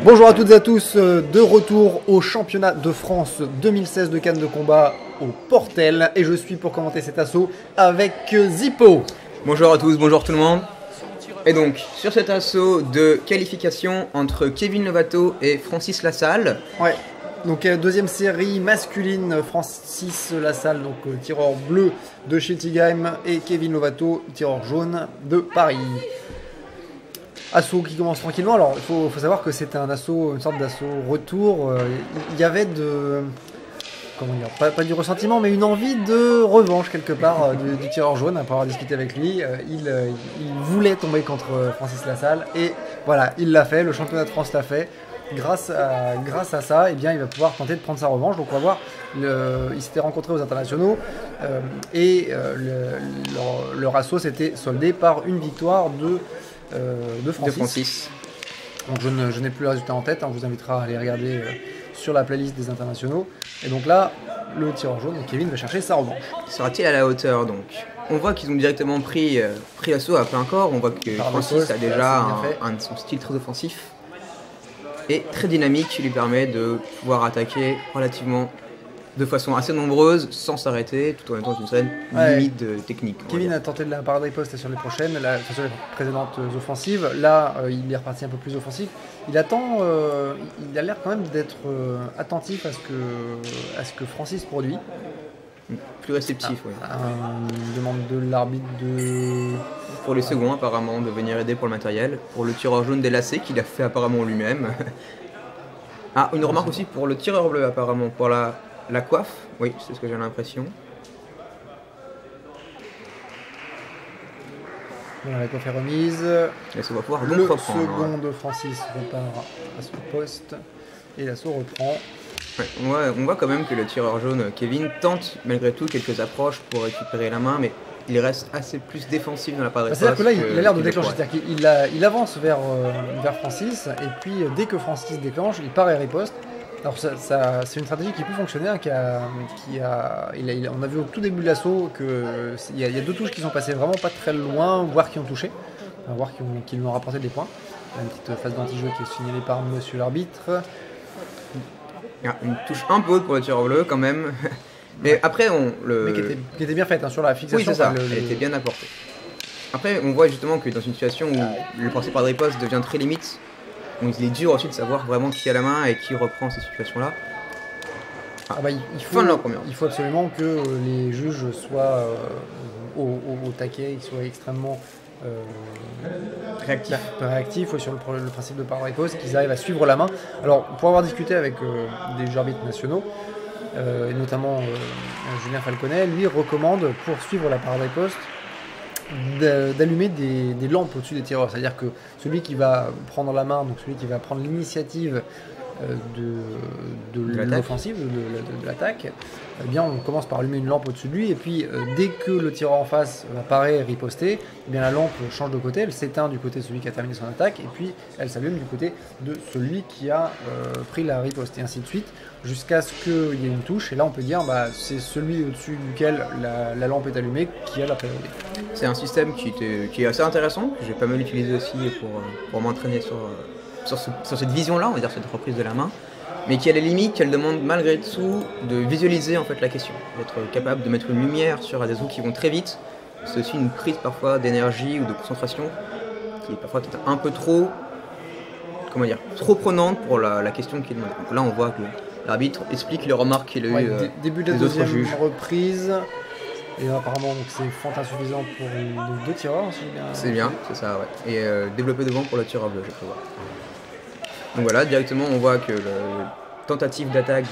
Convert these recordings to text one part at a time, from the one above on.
Bonjour à toutes et à tous, de retour au championnat de France 2016 de Cannes de combat au Portel et je suis pour commenter cet assaut avec Zippo. Bonjour à tous, bonjour tout le monde. Et donc, sur cet assaut de qualification entre Kevin Lovato et Francis Lassalle. Ouais, donc deuxième série masculine, Francis Lassalle, donc tireur bleu de Schiltigheim et Kevin Lovato, tireur jaune de Paris. Assaut qui commence tranquillement. Alors, il faut savoir que c'était un assaut, une sorte d'assaut retour. Il y avait de... Comment dire, pas du ressentiment, mais une envie de revanche quelque part du tireur jaune. Après avoir discuté avec lui, il voulait tomber contre Francis Lassalle. Et voilà, il l'a fait, le championnat de France l'a fait. Grâce à ça, eh bien, il va pouvoir tenter de prendre sa revanche. Donc on va voir, ils s'étaient rencontrés aux internationaux et leur assaut s'était soldé par une victoire de Francis. Donc je n'ai plus le résultat en tête, je vous inviterai à aller regarder sur la playlist des internationaux. Et donc là, le tireur jaune, Kevin, va chercher sa revanche. Sera-t-il à la hauteur donc? On voit qu'ils ont directement pris l'assaut à plein corps. On voit que Francis a déjà son style très offensif et très dynamique qui lui permet de pouvoir attaquer relativement de façon assez nombreuse, sans s'arrêter, tout en étant une certaine limite technique. Kevin a tenté de la parade riposte sur les prochaines, sur les précédentes offensives. Là, il est reparti un peu plus offensif. Il attend, il a l'air quand même d'être attentif à ce que Francis produit. Plus réceptif, oui. Il demande de l'arbitre de... Pour les seconds, apparemment, de venir aider pour le matériel. Pour le tireur jaune des lacets, qu'il a fait apparemment lui-même. Ah, une remarque aussi pour le tireur bleu, apparemment, pour la coiffe, oui, c'est ce que j'ai l'impression. Voilà, la coiffe est remise. Et ça va pouvoir le donc reprendre. Le second de Francis repart à son poste et l'assaut reprend. Ouais, on voit quand même que le tireur jaune, Kevin, tente malgré tout quelques approches pour récupérer la main, mais il reste assez plus défensif dans la part de c'est-à-dire que là, il a l'air de déclencher. C'est-à-dire qu'il avance vers Francis, et puis dès que Francis déclenche, il part et riposte. Alors c'est une stratégie qui peut fonctionner, hein, on a vu au tout début de l'assaut qu'il y a deux touches qui sont passées vraiment pas très loin, voire qui ont touché, voire qui lui ont rapporté des points. Une petite phase d'anti-jeu qui est signalée par monsieur l'arbitre. Une touche un peu haute pour le tireur bleu quand même. Mais après, Mais qui était bien faite, hein, sur la fixation. Oui, c'est ça, elle était bien apportée. Après, on voit justement que dans une situation où le principe par riposte devient très limite, donc il est dur aussi de savoir vraiment qui a la main et qui reprend ces situations-là. Il faut absolument que les juges soient au taquet, qu'ils soient extrêmement réactifs sur le principe de par riposte, qu'ils arrivent à suivre la main. Alors, pour avoir discuté avec des juges arbitres nationaux, et notamment Julien Falconet, lui recommande, pour suivre la parade riposte, d'allumer des lampes au-dessus des tireurs. C'est-à-dire que celui qui va prendre la main, donc celui qui va prendre l'initiative de l'offensive, de l'attaque, eh bien on commence par allumer une lampe au-dessus de lui, et puis dès que le tireur en face apparaît et riposter, eh bien la lampe change de côté, elle s'éteint du côté de celui qui a terminé son attaque, et puis elle s'allume du côté de celui qui a pris la riposte, et ainsi de suite, jusqu'à ce qu'il y ait une touche, et là on peut dire c'est celui au-dessus duquel la lampe est allumée qui a la priorité. C'est un système qui est assez intéressant, que j'ai pas mal utilisé aussi pour m'entraîner sur cette vision-là, on va dire cette reprise de la main, mais qui a des limites, qu'elle demande malgré tout de visualiser en fait la question, d'être capable de mettre une lumière sur des autres qui vont très vite. C'est aussi une prise parfois d'énergie ou de concentration qui est parfois peut-être un peu trop prenante pour la question qui est demandée. Donc là on voit que l'arbitre explique les remarques qu'il a eues début de la deuxième reprise. Et apparemment c'est fente insuffisant pour les deux tireurs. C'est bien, c'est ça, ouais. Et développé devant pour le tireur bleu, je crois. Donc voilà, directement on voit que tentative d'attaque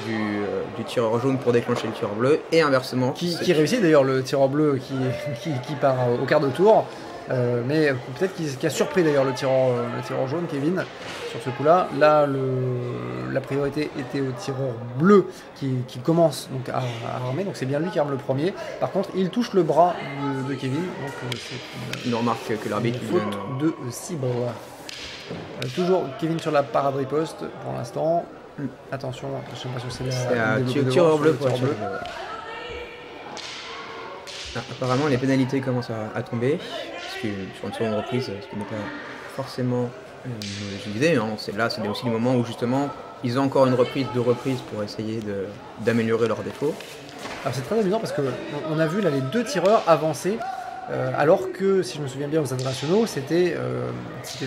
du tireur jaune pour déclencher le tireur bleu, et inversement. Qui réussit d'ailleurs, le tireur bleu qui part au quart de tour. Mais peut-être qu'il a surpris d'ailleurs le tireur jaune, Kevin, sur ce coup-là. Là, la priorité était au tireur bleu qui commence donc à armer, donc c'est bien lui qui arme le premier. Par contre, il touche le bras de Kevin, donc c'est une remarque que l'arbitre lui donne. Faute de cible. Toujours Kevin sur la parade riposte pour l'instant. Attention, je ne sais pas si c'est la tireur bleu. Apparemment, les pénalités commencent à tomber. Sur une seconde reprise, ce qui n'est pas forcément Je disais, hein, c'est aussi des moments où justement ils ont encore une reprise, deux reprises pour essayer d'améliorer leurs défauts. Alors c'est très amusant parce que on a vu là les deux tireurs avancer, alors que si je me souviens bien aux internationaux, c'était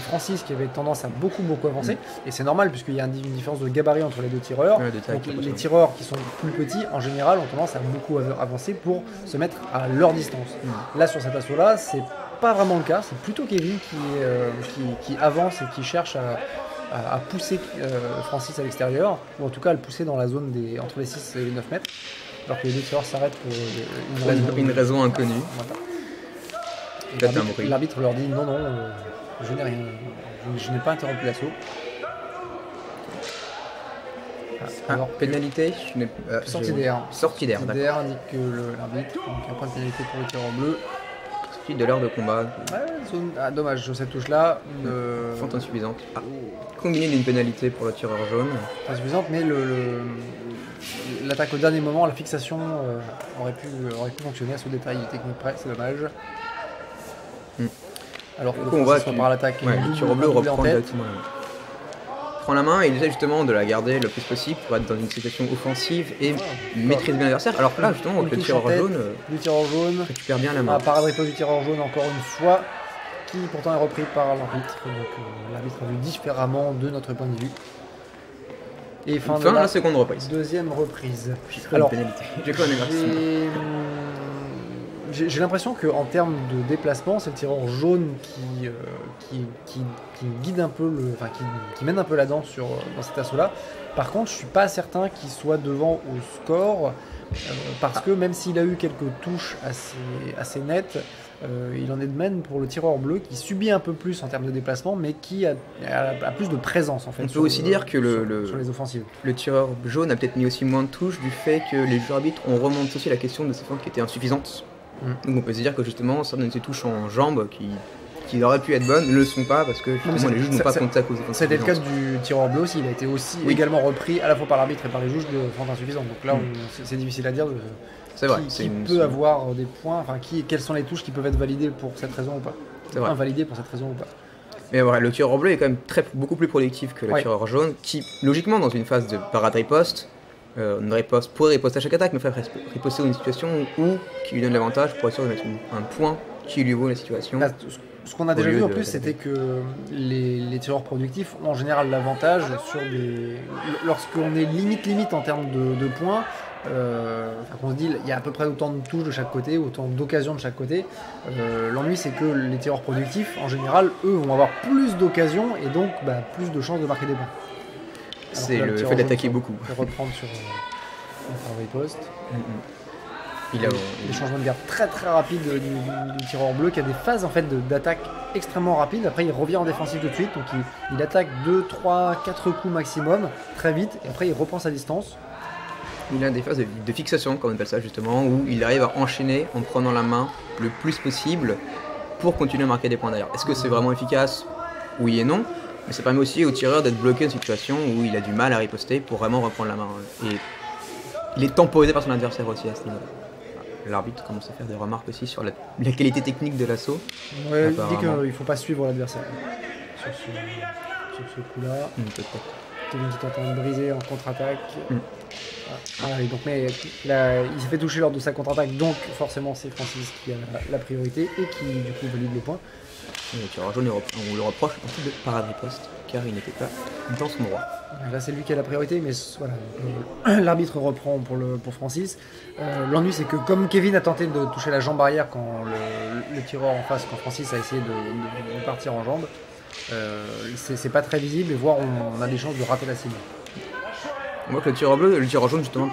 Francis qui avait tendance à beaucoup avancer, et c'est normal puisqu'il y a une différence de gabarit entre les deux tireurs. Ouais, de taille, Donc les tireurs qui sont plus petits en général ont tendance à beaucoup avancer pour se mettre à leur distance. Là sur cet assaut là, c'est pas vraiment le cas, c'est plutôt Kevin qui avance et qui cherche à pousser Francis à l'extérieur, ou en tout cas à le pousser dans la zone entre les 6 et les 9 mètres, alors que les deux tireurs s'arrêtent pour Une raison inconnue. Voilà. L'arbitre leur dit non, je n'ai rien, je n'ai pas interrompu l'assaut. Alors, pénalité, sortie d'air. Sortie d'air, d'accord. D'air indique que l'arbitre, donc un point de pénalité pour le tireur bleu. Sortie de l'heure de combat. Dommage, sur cette touche-là. Fente insuffisante. Combinée d'une pénalité pour le tireur jaune. Insuffisante, mais l'attaque au dernier moment, la fixation aurait pu fonctionner à ce détail technique près, c'est dommage. Alors que on voit par l'attaque, le tireur bleu reprend directement prend la main et il essaie justement de la garder le plus possible pour être dans une situation offensive et maîtriser bien l'adversaire. Alors que là, justement, le tireur jaune récupère bien la main. Parade riposte du tireur jaune encore une fois, qui pourtant est repris par l'arbitre. Donc l'arbitre a vu différemment de notre point de vue. Et fin de la seconde reprise. Deuxième reprise. Alors, j'ai cru j'ai l'impression qu'en termes de déplacement, c'est le tireur jaune qui guide un peu qui mène un peu la danse dans cet assaut-là. Par contre, je suis pas certain qu'il soit devant au score, parce que même s'il a eu quelques touches assez nettes, il en est de même pour le tireur bleu qui subit un peu plus en termes de déplacement, mais qui a plus de présence en fait. On peut aussi dire que sur les offensives. Le tireur jaune a peut-être mis aussi moins de touches du fait que les juges arbitres ont remonté aussi la question de ces fentes qui étaient insuffisantes. Donc on peut se dire que justement certaines de ces touches en jambes qui auraient pu être bonnes ne le sont pas parce que justement les juges n'ont pas compté à cause des fentes. C'était le cas du tireur bleu aussi, il a été aussi également repris à la fois par l'arbitre et par les juges de fentes insuffisantes. Donc là c'est difficile à dire c'est vrai, qui peut avoir des points, quelles sont les touches qui peuvent être validées pour cette raison ou pas. Invalidées pour cette raison ou pas. Mais voilà, le tireur bleu est quand même beaucoup plus productif que le tireur jaune qui logiquement dans une phase de parade riposte pourrait riposter à chaque attaque, mais faire riposter dans une situation qui lui donne l'avantage pour être sûr de mettre un point qui lui vaut la situation. Ce qu'on a déjà vu en plus, c'était que les tireurs productifs ont en général l'avantage lorsqu'on est limite en termes de points. On se dit il y a à peu près autant de touches de chaque côté, autant d'occasions de chaque côté. L'ennui c'est que les tireurs productifs, en général, eux vont avoir plus d'occasions et donc plus de chances de marquer des points. C'est le fait d'attaquer beaucoup. Reprendre sur un riposte. Il a des changements de garde très rapides du tireur bleu qui a des phases en fait d'attaque extrêmement rapides. Après il revient en défensif tout de suite, donc il attaque 2, 3, 4 coups maximum très vite et après il reprend sa distance. Il a des phases de fixation, comme on appelle ça justement, où il arrive à enchaîner en prenant la main le plus possible pour continuer à marquer des points derrière. Est-ce que c'est vraiment efficace? Oui et non. Mais ça permet aussi au tireur d'être bloqué dans une situation où il a du mal à riposter pour vraiment reprendre la main. Et il est temporisé par son adversaire aussi à ce niveau-là. L'arbitre commence à faire des remarques aussi sur la qualité technique de l'assaut. Ouais, il dit qu'il ne faut pas suivre l'adversaire sur ce coup-là. Kevin qui tente de briser en contre-attaque. Mais il s'est fait toucher lors de sa contre-attaque, donc forcément c'est Francis qui a la priorité et qui du coup valide le point. Le tireur jaune, on le reproche en fait de parade riposte car il n'était pas dans son droit. Là c'est lui qui a la priorité, mais voilà, l'arbitre reprend pour Francis. L'ennui c'est que comme Kevin a tenté de toucher la jambe arrière quand le tireur en face, quand Francis a essayé de partir en jambe, c'est pas très visible et voire on a des chances de rater la cible. On voit que le tireur jaune justement,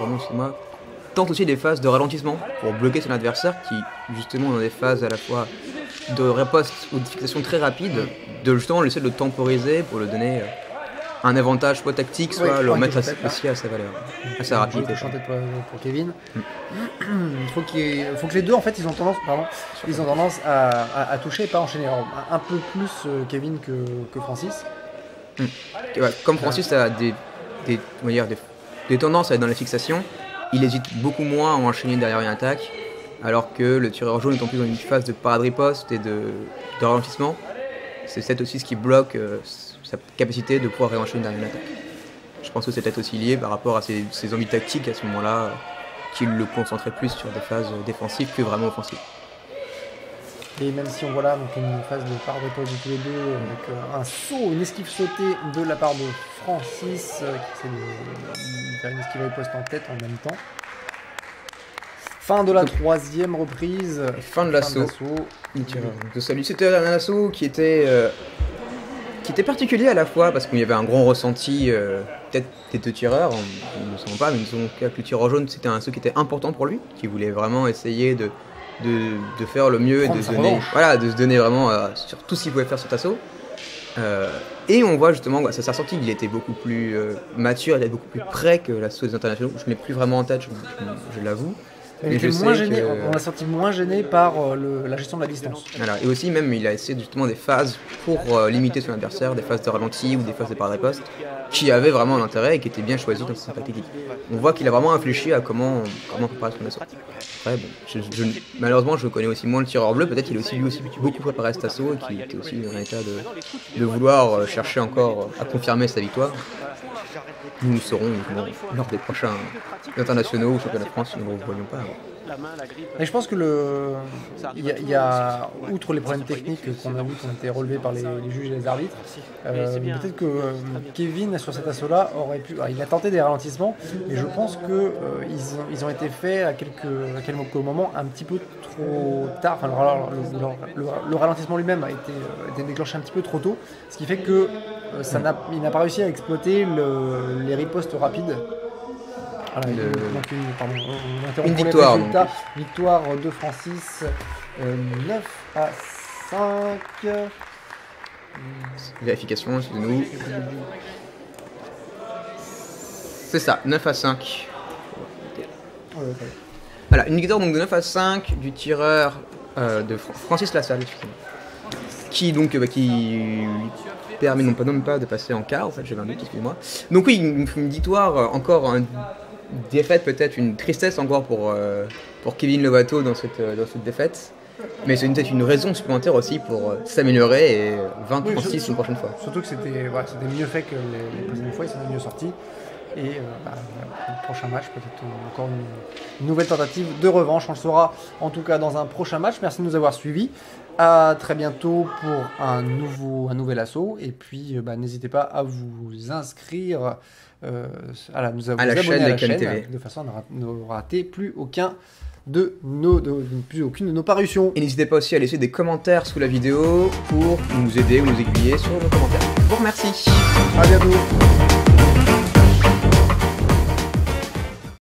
tente aussi des phases de ralentissement pour bloquer son adversaire qui justement dans des phases à la fois de riposte ou de fixation très rapide, de justement essayer de le temporiser pour lui donner un avantage soit tactique, soit le mettre aussi à sa valeur, à sa rapidité. Pour Kevin. Il faut que les deux en fait ils ont tendance à toucher et pas enchaîner. Alors, un peu plus Kevin que Francis. Comme Francis a des tendances à être dans la fixation, il hésite beaucoup moins à enchaîner derrière une attaque, alors que le tireur jaune est en plus dans une phase de parade riposte et de ralentissement. C'est peut-être aussi ce qui bloque sa capacité de pouvoir réenchaîner derrière une attaque. Je pense que c'est peut-être aussi lié par rapport à ses envies tactiques à ce moment-là, qu'il le concentrait plus sur des phases défensives que vraiment offensives. Et même si on voit là donc une phase de part d'épaule de tous les deux, avec un saut, une esquive sautée de la part de Francis, qui essaie de faire une esquive riposte en tête en même temps. Fin de la troisième reprise. Fin de l'assaut. De salut. C'était un assaut qui était particulier à la fois parce qu'il y avait un grand ressenti peut-être des deux tireurs, on ne sent pas, mais disons que le tireur jaune c'était un assaut qui était important pour lui, qui voulait vraiment essayer de faire le mieux et de se donner vraiment sur tout ce qu'il pouvait faire sur cet assaut. Et on voit justement, ça s'est ressenti qu'il était beaucoup plus mature, il était beaucoup plus près que l'assaut des internationaux. Je ne l'ai plus vraiment en tête, je l'avoue. Il était moins gêné, on l'a senti moins gêné par la gestion de la distance. Voilà. Et aussi même il a essayé justement des phases pour limiter son adversaire, des phases de ralenti ou des phases de part riposte, qui avaient vraiment un intérêt et qui étaient bien choisies dans sa tactique. On voit qu'il a vraiment réfléchi à comment préparer son assaut. Après, bon, malheureusement je connais aussi moins le tireur bleu, peut-être qu'il a aussi lui aussi beaucoup préparé cet assaut et qu'il était aussi en état de vouloir chercher encore à confirmer sa victoire. Nous saurons lors des prochains internationaux ou championnats de France si nous ne le voyons pas. Et je pense que il y a, outre les problèmes techniques qu'on a vu qui ont été relevés par les juges et les arbitres, peut-être que Kevin sur cet assaut-là aurait pu. Il a tenté des ralentissements, mais je pense que ils ont été faits à quelques moments un petit peu trop tard. Enfin, le ralentissement lui-même a été déclenché un petit peu trop tôt, ce qui fait que il n'a pas réussi à exploiter les ripostes rapides. Voilà, une victoire. Victoire de Francis, 9 à 5. Vérification, excusez-nous. C'est ça, 9 à 5. Voilà, une victoire donc de 9 à 5 du tireur de Francis Lassalle, qui donc qui permet non pas de passer en quart, en fait j'avais un doute, excusez-moi. Donc oui, une victoire, encore une défaite, peut-être une tristesse encore pour Kevin Lovato dans cette défaite. Mais c'est peut-être une raison supplémentaire aussi pour s'améliorer et vaincre Francis une prochaine fois. Surtout que c'était mieux fait que les précédentes fois, ils sont mieux sortis. Et le prochain match, peut-être encore une nouvelle tentative de revanche. On le saura en tout cas dans un prochain match. Merci de nous avoir suivis. À très bientôt pour un nouvel assaut. Et puis n'hésitez pas à vous inscrire, à vous abonner à la chaîne TV. De façon à ne rater plus aucune de nos parutions. Et n'hésitez pas aussi à laisser des commentaires sous la vidéo pour nous aider ou nous aiguiller sur nos commentaires. Je vous remercie. À bientôt.